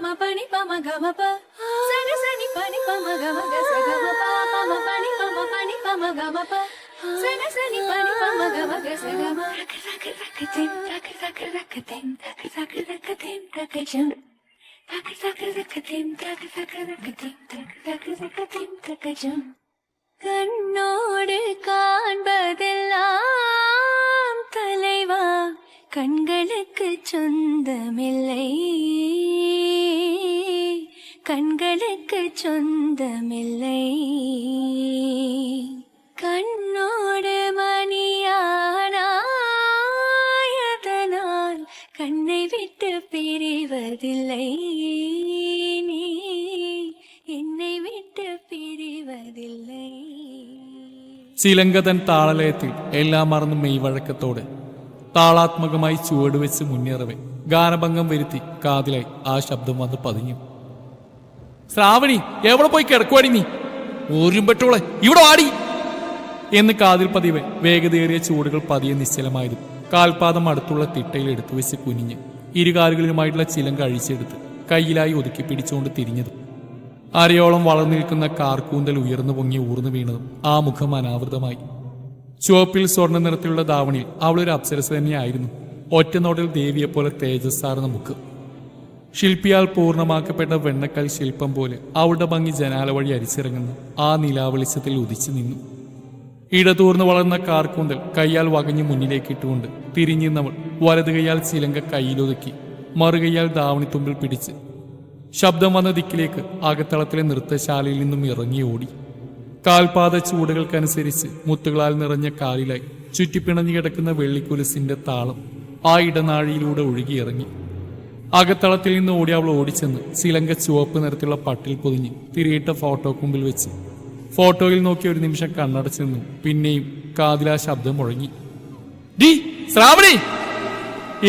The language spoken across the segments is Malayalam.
ma pa ni pa ma ga ma pa sa ni pa ni pa ma ga ma ga sa ga ma pa ni pa ma pa ni pa ma ga ma pa sa ni pa ni pa ma ga ma ga sa ga ma rakatim rakatim rakacham rakatim கண்ணோடு காண்பதெல்லாம் தலைவா கண்களுக்கு சொந்தமில்லை கண்களுக்கு சொந்தமில்லை கண்ணோடு மணியானாயதனால் கண்ணை விட்டு பிரிவதில்லை நீ என்னை விட்டு பிரிவதில்லை. ചിലങ്കതൻ താളലയത്തിൽ എല്ലാം മറന്ന് മെയ്വഴക്കത്തോടെ താളാത്മകമായി ചുവടുവെച്ച് മുന്നേറവേ ഗാനഭംഗം വരുത്തി കാതിലായി ആ ശബ്ദം വന്ന് പതിഞ്ഞു. ശ്രാവണി, എവിടെ പോയി കിടക്കുവാടി നീ? ഓരുമ്പെട്ടോളെ ഇവിടെ വാടി എന്ന് കാതിൽ പതിവെ വേഗതയേറിയ ചൂടുകൾ പതിയെ നിശ്ചലമായതും കാൽപാദം അടുത്തുള്ള തിട്ടയിൽ എടുത്തു വെച്ച് കുനിഞ്ഞ് ഇരുകാലുകളിലുമായിട്ടുള്ള ചിലങ്ക അഴിച്ചെടുത്ത് കയ്യിലായി ഒതുക്കി പിടിച്ചുകൊണ്ട് തിരിഞ്ഞതും അരയോളം വളർന്നു നിൽക്കുന്ന കാർക്കൂന്തൽ ഉയർന്നു പൊങ്ങി ഊർന്നു വീണതും ആ മുഖം അനാവൃതമായി. ചുവപ്പിൽ സ്വർണ്ണ നിറത്തിലുള്ള ധാവണിയിൽ അവളൊരു അപ്സരസ് തന്നെയായിരുന്നു. ഒറ്റനോട്ടിൽ ദേവിയെപ്പോലെ തേജസ്സാർന്ന മുഖം. ശില്പിയാൽ പൂർണ്ണമാക്കപ്പെട്ട വെണ്ണക്കൽ ശില്പം പോലെ അവളുടെ ഭംഗി ജനാല വഴി അരിച്ചിറങ്ങുന്ന ആ നിലാവെളിച്ചത്തിൽ ഉദിച്ചു നിന്നു. ഇടതൂർന്ന് വളർന്ന കാർക്കൂന്തൽ കയ്യാൽ വകഞ്ഞു മുന്നിലേക്ക് ഇട്ടുകൊണ്ട് തിരിഞ്ഞിന്നവൾ വലതു കൈയാൽ ചിലങ്ക കയ്യിലൊതുക്കി മറുകൈയാൽ ധാവണിത്തുമ്പിൽ പിടിച്ച് ശബ്ദം വന്ന ദിക്കിലേക്ക് അകത്തളത്തിലെ നൃത്തശാലയിൽ നിന്നും ഇറങ്ങി ഓടി. കാൽപാദ ചൂടുകൾക്കനുസരിച്ച് മുത്തുകളാൽ നിറഞ്ഞ കാലിലായി ചുറ്റിപ്പിണഞ്ഞു കിടക്കുന്ന വെള്ളിക്കുലസിന്റെ താളം ആ ഇടനാഴിയിലൂടെ ഒഴുകിയിറങ്ങി. അകത്തളത്തിൽ നിന്ന് ഓടി അവൾ ഓടിച്ചെന്ന് ചിലങ്ക ചുവപ്പ് നിറത്തിലുള്ള പട്ടിൽ പൊതിഞ്ഞ് തിരിയിട്ട ഫോട്ടോ കുമ്പിൽ വെച്ച് ഫോട്ടോയിൽ നോക്കി ഒരു നിമിഷം കണ്ണടച്ചു നിന്നു. പിന്നെയും കാതിലാ ശബ്ദം മുഴങ്ങി, ഡി ശ്രാവണി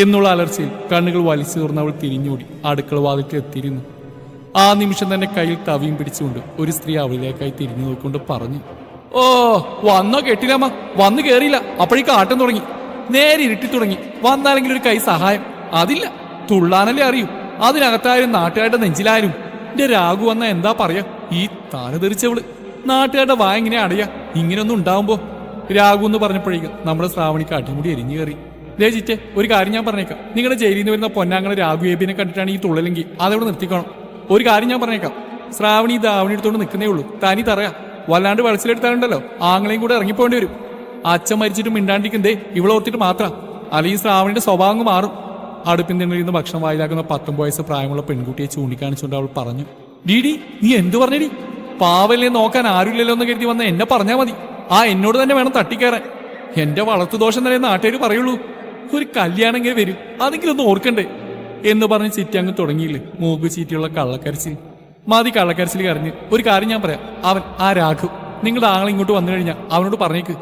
എന്നുള്ള അലർച്ചയിൽ കണ്ണുകൾ വലിച്ചു തുറന്ന് അവൾ തിരിഞ്ഞോടി അടുക്കള വാതിൽക്ക് എത്തിയിരുന്നു. ആ നിമിഷം തന്നെ കയ്യിൽ തവിയും പിടിച്ചുകൊണ്ട് ഒരു സ്ത്രീ അവളിലേക്കായി തിരിഞ്ഞു നോക്കിക്കൊണ്ട് പറഞ്ഞു, ഓ വന്നോ കേട്ടില്ലമ്മ, വന്നു കേറിയില്ല, അപ്പോഴേക്ക് ആട്ടം തുടങ്ങി, നേരെ ഇരുട്ടി തുടങ്ങി. വന്നാലെങ്കിൽ ഒരു കൈ സഹായം, അതില്ല, തുള്ളാനല്ലേ അറിയൂ, അതിനകത്തായാലും നാട്ടുകാരുടെ നെഞ്ചിലായാലും. എന്റെ രാഘു വന്ന എന്താ പറയാ, ഈ താനതെറിച്ചവള്, നാട്ടുകാരുടെ വായ ഇങ്ങനെ അടയാ ഇങ്ങനെയൊന്നും ഉണ്ടാവുമ്പോ. രാഘു എന്ന് പറഞ്ഞപ്പോഴേക്കും നമ്മുടെ ശ്രാവണിക്ക് അടിമുടി എരിഞ്ഞു കയറി. ദേ ചിറ്റേ, ഒരു കാര്യം ഞാൻ പറഞ്ഞേക്കാം, നിങ്ങളുടെ ജയിലിൽ നിന്ന് വരുന്ന പൊന്നാങ്ങളെ രാഘു ഏബിനെ കണ്ടിട്ടാണ് ഈ തുള്ളലെങ്കിൽ അതവിടെ നിർത്തിക്കണം. ഒരു കാര്യം ഞാൻ പറഞ്ഞേക്കാം, ശ്രാവണി ധാവണി എടുത്തോണ്ട് നിൽക്കുന്നേ ഉള്ളൂ, തനി തറയാ, വല്ലാണ്ട് വളച്ചിലെടുത്താലുണ്ടല്ലോ ആങ്ങളെയും കൂടെ ഇറങ്ങിപ്പോണ്ടി വരും. അച്ഛൻ മരിച്ചിട്ട് മിണ്ടാണ്ടിരിക്കുന്നതേ ഇവളോർത്തിട്ട് മാത്രം, അല്ലെങ്കിൽ ശ്രാവണിയുടെ സ്വഭാവം മാറും. അടുപ്പിൻ തിണ്ണയിൽ നിന്ന് ഭക്ഷണം വായിലാക്കുന്ന 19 വയസ്സ് പ്രായമുള്ള പെൺകുട്ടിയെ ചൂണ്ടിക്കാണിച്ചുകൊണ്ട് അവൾ പറഞ്ഞു, ഡീഡി നീ എന്തു പറഞ്ഞടി, പാവല്ലേ നോക്കാൻ ആരുമില്ലല്ലോ എന്ന് കരുതി വന്ന എന്നെ പറഞ്ഞാൽ മതി, ആ എന്നോട് തന്നെ വേണം തട്ടിക്കയറാൻ. എന്റെ വളർത്തുദോഷം തന്നെ നാട്ടുകാർ പറയുള്ളൂ, ഒരു കല്യാണം ഇങ്ങനെ വരും, അതെങ്കിലും ഒന്ന് ഓർക്കണ്ടേ എന്ന് പറഞ്ഞ് ചിറ്റങ്ങ് തുടങ്ങിയില്ലേ മൂക്ക് ചീറ്റിയുള്ള കള്ളക്കരച്ചിൽ. മതി കള്ളക്കരച്ചിൽ കരഞ്ഞ്. ഒരു കാര്യം ഞാൻ പറയാം, അവൻ ആ രാഘു നിങ്ങളുടെ ആളെ ഇങ്ങോട്ട് വന്നു കഴിഞ്ഞാൽ അവനോട് പറഞ്ഞേക്ക്,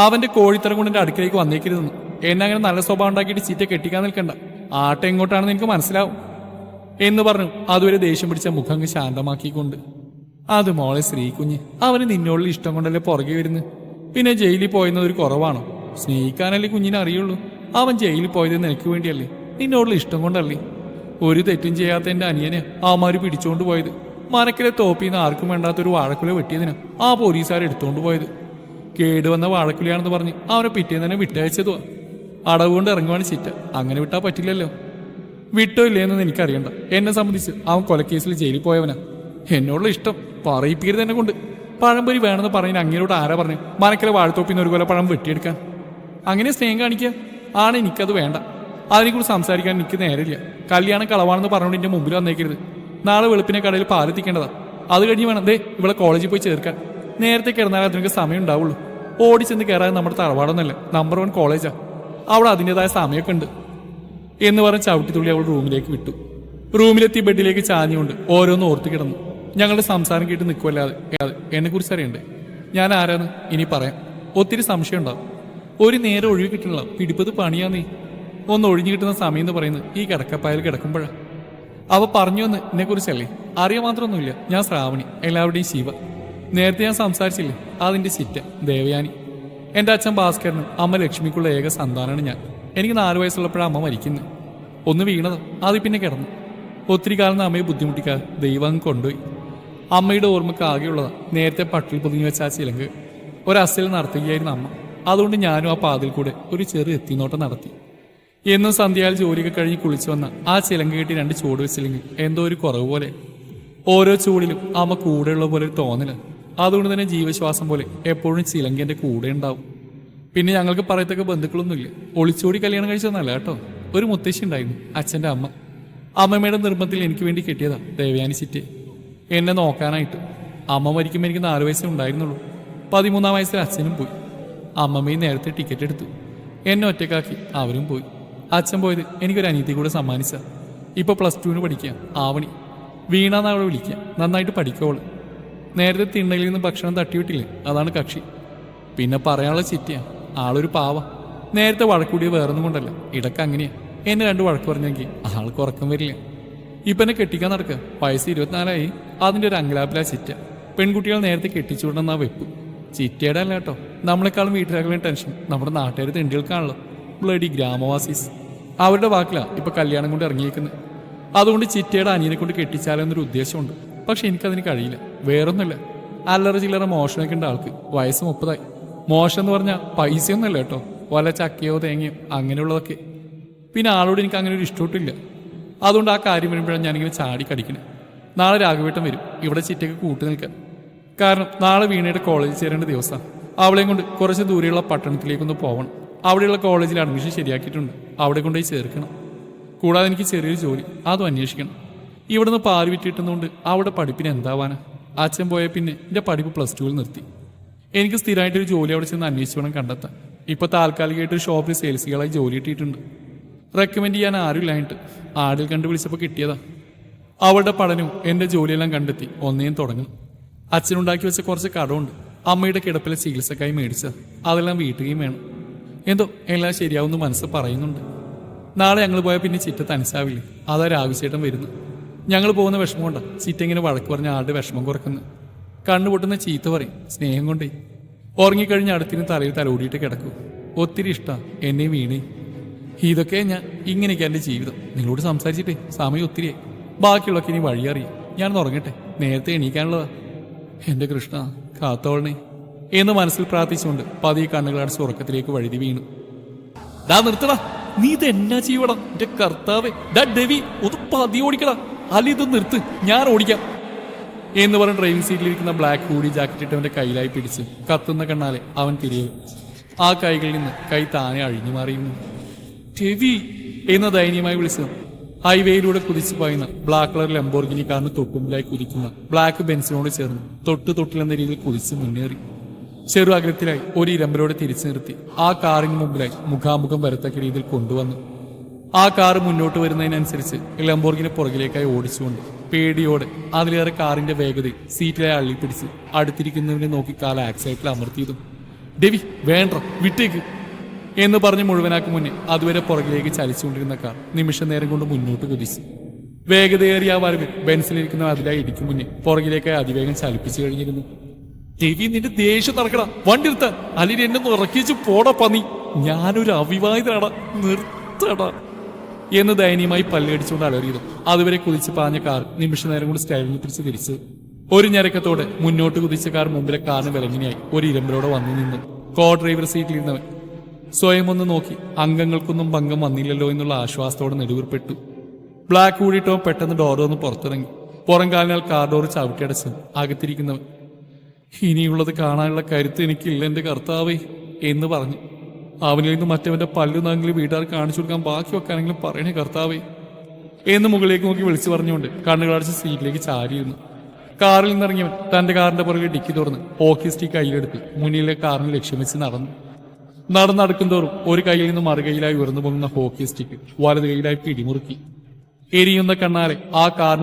അവന്റെ കോഴിത്തരം കൊണ്ട് എന്റെ അടുക്കളേക്ക് വന്നേക്കരുതെന്ന്. എന്നെ അങ്ങനെ നല്ല സ്വഭാവം ഉണ്ടാക്കിയിട്ട് ചീറ്റ കെട്ടിക്കാൻ നിൽക്കണ്ട, ആട്ടം എങ്ങോട്ടാണെന്ന് എനിക്ക് മനസ്സിലാവും എന്ന് പറഞ്ഞു അതുവരെ ദേഷ്യം പിടിച്ച മുഖം അങ്ങ് ശാന്തമാക്കിക്കൊണ്ട്. അത് മോളെ ശ്രീകുഞ്ഞ്, അവന് നിന്നോടുള്ള ഇഷ്ടം കൊണ്ടല്ലേ പുറകെ വരുന്നു, പിന്നെ ജയിലിൽ പോയെന്നത് ഒരു കുറവാണോ? സ്നേഹിക്കാനല്ലേ കുഞ്ഞിനെ അറിയുള്ളൂ. അവൻ ജയിലിൽ പോയത് നിനക്ക് വേണ്ടിയല്ലേ, നിന്നോടുള്ള ഇഷ്ടം കൊണ്ടല്ലേ. ഒരു തെറ്റും ചെയ്യാത്ത എന്റെ അനിയനെ അവന്മാര് പിടിച്ചോണ്ട് പോയത്. മനക്കിലെ തോപ്പിന്ന് ആർക്കും വേണ്ടാത്തൊരു വാഴക്കുല വെട്ടിയതിനാ ആ പോലീസുകാർ എടുത്തോണ്ട് പോയത്. കേടുവന്ന വാഴക്കുലയാണെന്ന് പറഞ്ഞ് അവനെ പിറ്റേന്ന് തന്നെ വിട്ടയച്ചതുവാ. അടവ് കൊണ്ട് ഇറങ്ങുവാണ് ചിറ്റ, അങ്ങനെ വിട്ടാ പറ്റില്ലല്ലോ. വിട്ടോ ഇല്ലേന്നൊന്നും എനിക്കറിയണ്ട, എന്നെ സംബന്ധിച്ച് അവൻ കൊലക്കേസിൽ ജയിലിൽ പോയവനാ. എന്നോടുള്ള ഇഷ്ടം പറയിപ്പിക്കരുത് എന്നെ കൊണ്ട്. പഴംപൊരി വേണമെന്ന് പറയുന്ന അങ്ങേരോട് ആരാ പറഞ്ഞു മനക്കിലെ വാഴത്തോപ്പിന്ന് ഒരു കൊല പഴം വെട്ടിയെടുക്കാൻ? അങ്ങനെ സ്നേഹം കാണിക്കുക ആണ്, എനിക്കത് വേണ്ട. അതിനെക്കുറിച്ച് സംസാരിക്കാൻ എനിക്ക് നേരമില്ല. കല്യാണം കളവാണെന്ന് പറഞ്ഞുകൊണ്ട് എൻ്റെ മുമ്പിൽ വന്നേക്കരുത്. നാളെ വെളുപ്പിനെ കടയിൽ പാലെത്തിക്കേണ്ടതാ, അത് കഴിഞ്ഞ് വേണം ദേ ഇവിടെ കോളേജിൽ പോയി ചേർക്കാൻ. നേരത്തെ കിടന്നാൽ അതിനൊക്കെ സമയം ഉണ്ടാവുള്ളൂ. ഓടിച്ചെന്ന് കയറാൻ നമ്മുടെ തറവാടൊന്നല്ല, നമ്പർ 1 കോളേജാ, അവിടെ അതിൻ്റെതായ സമയമൊക്കെ ഉണ്ട് എന്ന് പറഞ്ഞ് ചവിട്ടിത്തുള്ളി അവൾ റൂമിലേക്ക് വിട്ടു. റൂമിലെത്തി ബെഡിലേക്ക് ചാഞ്ഞുകൊണ്ട് ഓരോന്ന് ഓർത്ത് കിടന്നു. ഞങ്ങളുടെ സംസാരം കേട്ട് നിൽക്കുമല്ലാതെ എന്നെക്കുറിച്ച് അറിയണ്ടേ? ഞാൻ ആരാന്ന് ഇനി പറയാം. ഒത്തിരി സംശയം ഉണ്ടാവും. ഒരു നേരം ഒഴിവ് കിട്ടണില്ല, പിടിപ്പത് പണിയാന്നേ. ഒന്ന് ഒഴിഞ്ഞു കിട്ടുന്ന സമയം എന്ന് പറയുന്നത് ഈ കിടക്കപ്പായൽ കിടക്കുമ്പോഴാണ്. അവ പറഞ്ഞു വന്ന് എന്നെക്കുറിച്ചല്ലേ, അറിയാൻ മാത്രമൊന്നുമില്ല. ഞാൻ ശ്രാവണി, എല്ലാവരുടെയും ശിവ. നേരത്തെ ഞാൻ സംസാരിച്ചില്ലേ, അതിൻ്റെ ചിറ്റ ദേവയാനി. എൻ്റെ അച്ഛൻ ഭാസ്കരനും അമ്മ ലക്ഷ്മിക്കുള്ള ഏക സന്താനമാണ് ഞാൻ. എനിക്ക് 4 വയസ്സുള്ളപ്പോഴാണ് അമ്മ മരിക്കുന്നത്. ഒന്ന് വീണത്, അത് പിന്നെ കിടന്നു. ഒത്തിരി കാലം അമ്മയെ ബുദ്ധിമുട്ടിക്കാതെ ദൈവം അങ്ങ് കൊണ്ടുപോയി. അമ്മയുടെ ഓർമ്മക്ക് ആകെയുള്ളതാണ് നേരത്തെ പട്ടിൽ പൊതിഞ്ഞു വെച്ച ആ ചിലങ്ക്. ഒരസൽ നടത്തുകയായിരുന്നു അമ്മ. അതുകൊണ്ട് ഞാനും ആ പാതിൽ കൂടെ ഒരു ചെറിയ എത്തിനോട്ടം നടത്തി. എന്നും സന്ധ്യയാൽ ജോലിയൊക്കെ കഴിഞ്ഞ് കുളിച്ചു വന്ന ആ ചിലങ്ക് കെട്ടി 2 ചൂട് വെച്ചില്ലെങ്കിൽ എന്തോ ഒരു കുറവ് പോലെ. ഓരോ ചൂടിലും അമ്മ കൂടെയുള്ള പോലെ ഒരു തോന്നല്. അതുകൊണ്ട് തന്നെ ജീവശ്വാസം പോലെ എപ്പോഴും ചിലങ്ക് എൻ്റെ കൂടെ ഉണ്ടാവും. പിന്നെ ഞങ്ങൾക്ക് പറയത്തക്ക ബന്ധുക്കളൊന്നുമില്ല. ഒളിച്ചോടി കല്യാണം കഴിച്ചതൊന്നല്ല കേട്ടോ. ഒരു മുത്തശ്ശി ഉണ്ടായിരുന്നു, അച്ഛൻ്റെ അമ്മ. അമ്മമ്മയുടെ നിർബന്ധത്തിൽ എനിക്ക് വേണ്ടി കെട്ടിയതാ ദേവയാനി ചിറ്റെ, എന്നെ നോക്കാനായിട്ട്. അമ്മ മരിക്കുമ്പോൾ എനിക്ക് 4 വയസ്സേ ഉണ്ടായിരുന്നുള്ളൂ. 13-ാം വയസ്സിൽ അച്ഛനും പോയി. അമ്മമ്മയും നേരത്തെ ടിക്കറ്റ് എടുത്തു. എന്നെ ഒറ്റക്കാക്കി അവരും പോയി. അച്ഛൻ പോയത് എനിക്കൊരു അനിയത്തി കൂടെ സമ്മാനിച്ച. ഇപ്പോൾ +2 പഠിക്കുക, ആവണി. വീണാന്ന് അവളെ വിളിക്കുക. നന്നായിട്ട് പഠിക്കോള്. നേരത്തെ തിണ്ണയിൽ നിന്ന് ഭക്ഷണം തട്ടിവിട്ടില്ലേ, അതാണ് കക്ഷി. പിന്നെ പറയാനുള്ള ചിറ്റയാണ്. ആളൊരു പാവ. നേരത്തെ വഴക്കൂടിയ വേറൊന്നും കൊണ്ടല്ല, ഇടക്ക് അങ്ങനെയാ. എന്നെ 2 വഴക്ക് പറഞ്ഞെങ്കിൽ ആൾക്ക് ഉറക്കം വരില്ല. ഇപ്പം എന്നെ കെട്ടിക്കാൻ നടക്കുക. വയസ്സ് 24 അതിൻ്റെ ഒരു അങ്കലാപ്പിലാ ചിറ്റ. പെൺകുട്ടികൾ നേരത്തെ കെട്ടിച്ചുവിടുന്ന വെപ്പ്. ചിറ്റയുടെ അല്ല കേട്ടോ. നമ്മളെക്കാളും വീട്ടിലാക്കുന്ന ടെൻഷൻ നമ്മുടെ നാട്ടുകാർ തെണ്ടികൾക്കാണല്ലോ. ബ്ലഡി ഗ്രാമവാസീസ്. അവരുടെ വാക്കിലാണ് ഇപ്പം കല്യാണം കൊണ്ട് ഇറങ്ങിയേക്കുന്നത്. അതുകൊണ്ട് ചിറ്റയുടെ അനിയനെ കൊണ്ട് കെട്ടിച്ചാലോ എന്നൊരു ഉദ്ദേശമുണ്ട്. പക്ഷെ എനിക്കതിന് കഴിയില്ല. വേറൊന്നുമില്ല, അല്ലറ ചില്ലറ മോഷണമൊക്കെ ഉണ്ട് ആൾക്ക്. വയസ്സ് 30. മോശം എന്ന് പറഞ്ഞാൽ പൈസയൊന്നുമല്ല കേട്ടോ. വല്ല ചക്കയോ തേങ്ങയോ അങ്ങനെയുള്ളതൊക്കെ. പിന്നെ ആളോട് എനിക്ക് അങ്ങനെ ഒരു ഇഷ്ടമില്ല. അതുകൊണ്ട് ആ കാര്യം വരുമ്പോഴാണ് ഞാനിങ്ങനെ ചാടി കടിക്കണേ. നാളെ രാഘവേട്ടൻ വരും ഇവിടെ ചിറ്റയ്ക്ക് കൂട്ടി നിൽക്കാൻ. കാരണം നാളെ വീണയുടെ കോളേജിൽ ചേരേണ്ട ദിവസമാണ്. അവളെയും കൊണ്ട് കുറച്ച് ദൂരെയുള്ള പട്ടണത്തിലേക്കൊന്ന് പോകണം. അവിടെയുള്ള കോളേജിൽ അഡ്മിഷൻ ശരിയാക്കിയിട്ടുണ്ട്. അവിടെ കൊണ്ടുപോയി ചേർക്കണം. കൂടാതെ എനിക്ക് ചെറിയൊരു ജോലി, അതും അന്വേഷിക്കണം. ഇവിടുന്ന് പാല് വിറ്റിട്ടുന്നതുകൊണ്ട് അവിടെ പഠിപ്പിന് എന്താവാനാ. അച്ഛൻ പോയ പിന്നെ എൻ്റെ പഠിപ്പ് +2 നിർത്തി. എനിക്ക് സ്ഥിരമായിട്ടൊരു ജോലി അവിടെ ചെന്ന് അന്വേഷിച്ച് വേണം കണ്ടെത്താൻ. ഇപ്പോൾ താൽക്കാലികമായിട്ടൊരു ഷോപ്പിൽ സെയിൽസുകളായി ജോലി കിട്ടിയിട്ടുണ്ട്. റെക്കമെൻഡ് ചെയ്യാൻ ആരുമില്ലായിട്ട് ആടിൽ കണ്ടുപിടിച്ചപ്പോൾ കിട്ടിയതാ. അവളുടെ പഠനവും എൻ്റെ ജോലിയെല്ലാം കണ്ടെത്തി ഒന്നേയും തുടങ്ങും. അച്ഛനുണ്ടാക്കി വെച്ച കുറച്ച് കടമുണ്ട്. അമ്മയുടെ കിടപ്പിലെ ചികിത്സക്കായി മേടിച്ച അതെല്ലാം വീട്ടുകയും വേണം. എന്തോ എല്ലാം ശരിയാവുമെന്ന് മനസ്സ് പറയുന്നുണ്ട്. നാളെ ഞങ്ങൾ പോയാൽ പിന്നെ ചിറ്റ തനിച്ചാവില്ലേ. അതാ രാവിച്ചേട്ടൻ വരുന്നു. ഞങ്ങൾ പോകുന്ന വിഷമം കൊണ്ടാണ് ചിറ്റ ഇങ്ങനെ വഴക്ക് പറഞ്ഞ ആളുടെ വിഷമം കുറക്കുന്നത്. കണ്ണുപൊട്ടുന്ന ചീത്ത പറയും സ്നേഹം കൊണ്ടേ. ഉറങ്ങിക്കഴിഞ്ഞ് അടുത്തിന് തലയിൽ തലോടിയിട്ട് കിടക്കും. ഒത്തിരി ഇഷ്ടമാണ് എന്നെ വീണേ. ഇതൊക്കെ ഇങ്ങനെയൊക്കെ എൻ്റെ ജീവിതം. നിങ്ങളോട് സംസാരിച്ചിട്ടേ സമയം ഒത്തിരിയായി. ബാക്കിയുള്ളൊക്കെ ഇനി വഴിയറിയാം. ഞാനൊന്ന് ഉറങ്ങട്ടെ, നേരത്തെ എണീക്കാനുള്ളതാ. എൻ്റെ കൃഷ്ണ കാത്തോളണേ എന്ന് മനസ്സിൽ പ്രാർത്ഥിച്ചുകൊണ്ട് പതിയെ കണ്ണുകളടച്ച് ഉറക്കത്തിലേക്ക് വഴുതി വീണു. ഡാ നിർത്തടാ, നീ ഇത് എന്നാ ചെയ്യടാ എന്റെ കർത്താവേ. ഡാ ഡെവി, ഒന്ന് പതിയെ ഓടിക്കടാ, അല്ല ഇത് നിർത്ത്, ഞാൻ ഓടിക്കാം എന്ന് പറഞ്ഞ് ഡ്രൈവിംഗ് സീറ്റിലിരിക്കുന്ന ബ്ലാക്ക് ഹൂഡി ജാക്കറ്റ് ഇട്ടവന്റെ കയ്യിലായി പിടിച്ച് കത്തുന്ന കണ്ണാലെ അവൻ തിരികെ. ആ കൈകളിൽ നിന്ന് കൈ താനെ അഴിഞ്ഞു മാറിയിരുന്നു. ഡെവി എന്ന് ദയനീയമായി വിളിച്ചത് ഹൈവേയിലൂടെ കുതിച്ചു പായുന്ന ബ്ലാക്ക് കളർ ലംബോർഗിനി കാറിന് തൊട്ടുമുമ്പിലായി കുതിക്കുന്ന ബ്ലാക്ക് ബെൻസിനോട് ചേർന്ന് തൊട്ടിലെന്ന രീതിയിൽ കുതിച്ച് മുന്നേറി. ചെറു അകലത്തിലായി ഒരു ഇരമ്പലോടെ തിരിച്ചു നിർത്തി ആ കാറിന് മുമ്പിലായി മുഖാമുഖം വരത്തക്ക രീതിയിൽ കൊണ്ടുവന്നു. ആ കാറ് മുന്നോട്ട് വരുന്നതിനനുസരിച്ച് ലംബോർഗിനെ പുറകിലേക്കായി ഓടിച്ചുകൊണ്ട് പേടിയോടെ അതിലേറെ കാറിന്റെ വേഗതയിൽ സീറ്റിലായി അള്ളിപ്പിടിച്ച് അടുത്തിരിക്കുന്നവനെ നോക്കി കാല ആക്സിഡന്റിൽ അമർത്തിയതും. ഡെവി വേണ്ട, വിട്ടേക്ക് എന്ന് പറഞ്ഞ് മുഴുവനാക്ക് മുന്നേ അതുവരെ പുറകിലേക്ക് ചലിച്ചുകൊണ്ടിരുന്ന കാർ നിമിഷ നേരം കൊണ്ട് മുന്നോട്ട് കുതിച്ചു. വേഗതയേറിയ ആ വരവിൽ ബെൻസിലിരിക്കുന്ന അതിലായി ഇടിക്കും മുന്നേ പുറകിലേക്കായി അതിവേഗം ചലിപ്പിച്ചു കഴിഞ്ഞിരുന്നു. ഡെവി, നിന്റെ ദേഷ്യം നടക്കടാ, വണ്ടി നിർത്താൻ, അല്ലെങ്കിൽ എന്നെ ഉറക്കിച്ച് പോടാ പന്നി, ഞാനൊരു അവിവാഹിതനാടാ, നിർത്തടാ എന്ന് ദയനീയമായി പല്ലടിച്ചുകൊണ്ട് അലറിയതു. അതുവരെ കുതിച്ച് പാഞ്ഞ കാർ നിമിഷ നേരം കൊണ്ട് സ്റ്റൈലിന് പിടിച്ച് തിരിച്ചു. ഒരു ഞരക്കത്തോടെ മുന്നോട്ട് കുതിച്ച കാർ മുമ്പിലെ കാറിന് വിലങ്ങിനായി ഒരു ഇരമ്പലോടെ വന്നു നിന്നു. കോ ഡ്രൈവർ സീറ്റിലിരുന്നവൻ സ്വയം ഒന്ന് നോക്കി അംഗങ്ങൾക്കൊന്നും ഭംഗം വന്നില്ലല്ലോ എന്നുള്ള ആശ്വാസത്തോടെ നെടുവീർപ്പെട്ടു. ബ്ലാക്ക് കൂടിയിട്ടോ പെട്ടെന്ന് ഡോർ ഒന്ന് പുറത്തിറങ്ങി. പുറം കാലിനാൽ കാർ ഡോർ ചവിട്ടിയടച്ച് അകത്തിരിക്കുന്നവൻ ഇനിയുള്ളത് കാണാനുള്ള കരുത്ത് എനിക്കില്ല എൻ്റെ കർത്താവേ എന്ന് പറഞ്ഞു. അവനിൽ നിന്ന് മറ്റവന്റെ പല്ലുനാങ്കിലും വീട്ടുകാർ കാണിച്ചു കൊടുക്കാൻ ബാക്കി വെക്കാനെങ്കിലും പറയണേ കർത്താവേ എന്ന് മുകളിലേക്ക് നോക്കി വിളിച്ചു പറഞ്ഞുകൊണ്ട് കണ്ണുകളടച്ച് സീറ്റിലേക്ക് ചാരിയിരുന്നു. കാറിൽ നിന്നിറങ്ങിയവൻ തന്റെ കാറിന്റെ പുറകെ ഡിക്കി തുറന്ന് ഹോക്കി സ്റ്റിക്ക് കയ്യിലെടുത്ത് മുന്നിലെ കാറിന് ലക്ഷ്യം വെച്ച് നടന്നടുക്കും തോറും ഒരു കൈയിൽ നിന്ന് മറുകൈയിലായി ഉയർന്നു പോകുന്ന ഹോക്കി സ്റ്റിക്ക് വലത് കൈയിലായി പിടിമുറുക്കി. എരിയുന്ന കണ്ണാലെ ആ കാറിന്